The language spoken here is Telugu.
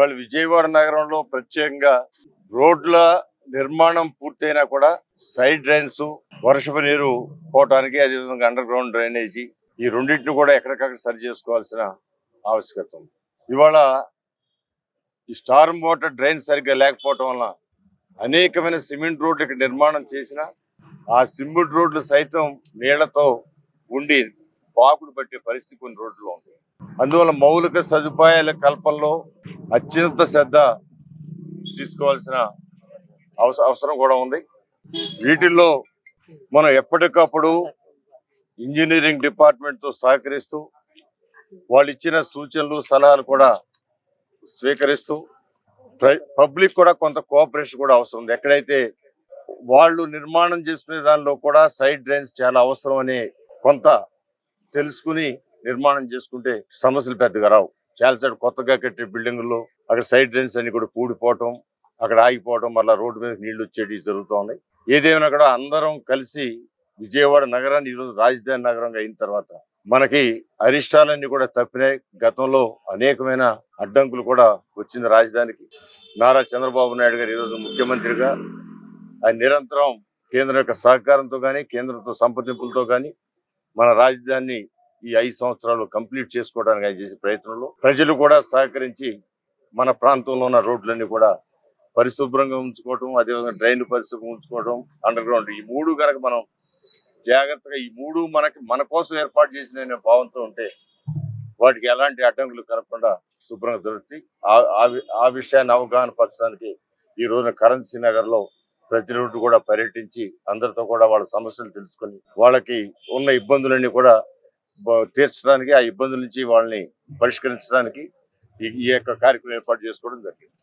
ఇవాళ విజయవాడ నగరంలో ప్రత్యేకంగా రోడ్ల నిర్మాణం పూర్తయినా కూడా సైడ్ డ్రైన్స్, వర్షపు నీరు పోవటానికి, అదేవిధంగా అండర్ గ్రౌండ్ డ్రైనేజీ, ఈ రెండింటిని కూడా ఎక్కడికక్కడ సరి చేసుకోవాల్సిన ఆవశ్యకత ఉంది. ఇవాళ ఈ స్టార్మ్ వాటర్ డ్రైన్ సరిగ్గా లేకపోవటం వల్ల అనేకమైన సిమెంట్ రోడ్లకి నిర్మాణం చేసిన ఆ సిమెంట్ రోడ్లు సైతం నీళ్లతో ఉండి పాకుడు పట్టే పరిస్థితి కొన్ని రోడ్లలో ఉంది. అందువల్ల మౌలిక సదుపాయాల కల్పనలో అత్యంత శ్రద్ధ తీసుకోవాల్సిన అవసరం కూడా ఉంది. వీటిల్లో మనం ఎప్పటికప్పుడు ఇంజనీరింగ్ డిపార్ట్మెంట్ తో సహకరిస్తూ వాళ్ళు ఇచ్చిన సూచనలు సలహాలు కూడా స్వీకరిస్తూ పబ్లిక్ కూడా కొంత కోఆపరేషన్ కూడా అవసరం ఉంది. ఎక్కడైతే వాళ్ళు నిర్మాణం చేసుకునే దానిలో కూడా సైడ్ డ్రైన్స్ చాలా అవసరం అని కొంత తెలుసుకుని నిర్మాణం చేసుకుంటే సమస్యలు పెద్దగా రావు. చాలాసార్లు కొత్తగా కట్టే బిల్డింగుల్లో అక్కడ సైడ్ డ్రైన్స్ అన్ని కూడా పూడిపోవటం, అక్కడ ఆగిపోవటం, మళ్ళీ రోడ్డు మీద నీళ్లు వచ్చేటి జరుగుతూ ఉన్నాయి. ఏదేమైనా కూడా అందరం కలిసి విజయవాడ నగరాన్ని ఈరోజు రాజధాని నగరంగా అయిన తర్వాత మనకి అరిష్టాలన్నీ కూడా తప్పినాయి. గతంలో అనేకమైన అడ్డంకులు కూడా వచ్చింది రాజధానికి. నారా చంద్రబాబు నాయుడు గారు ఈరోజు ముఖ్యమంత్రిగా ఆయన నిరంతరం కేంద్రం యొక్క సహకారంతో కానీ, కేంద్రంతో సంప్రదింపులతో కానీ మన రాజధానిని ఈ 5 సంవత్సరాలు కంప్లీట్ చేసుకోవడానికి ఆయన చేసే ప్రయత్నంలో ప్రజలు కూడా సహకరించి మన ప్రాంతంలో ఉన్న రోడ్లన్నీ కూడా పరిశుభ్రంగా ఉంచుకోవడం, అదేవిధంగా డ్రైన్ పరిశుభ్రంగా ఉంచుకోవడం, అండర్ గ్రౌండ్, ఈ 3 కనుక మనం జాగ్రత్తగా ఈ 3 మన కోసం ఏర్పాటు చేసిన భావంతో ఉంటే వాటికి ఎలాంటి అడ్డంకులు కలగకుండా శుభ్రంగా దొరుకుతాయి. ఆ విషయాన్ని అవగాహన పరచడానికి ఈ రోజున కరెన్సీ నగర్ లో ప్రతి రోడ్డు కూడా పర్యటించి అందరితో కూడా వాళ్ళ సమస్యలు తెలుసుకొని వాళ్ళకి ఉన్న ఇబ్బందులన్నీ కూడా తీర్చడానికి, ఆ ఇబ్బందుల నుంచి వాళ్ళని పరిష్కరించడానికి ఈ యొక్క కార్యక్రమం ఏర్పాటు చేసుకోవడం జరిగింది.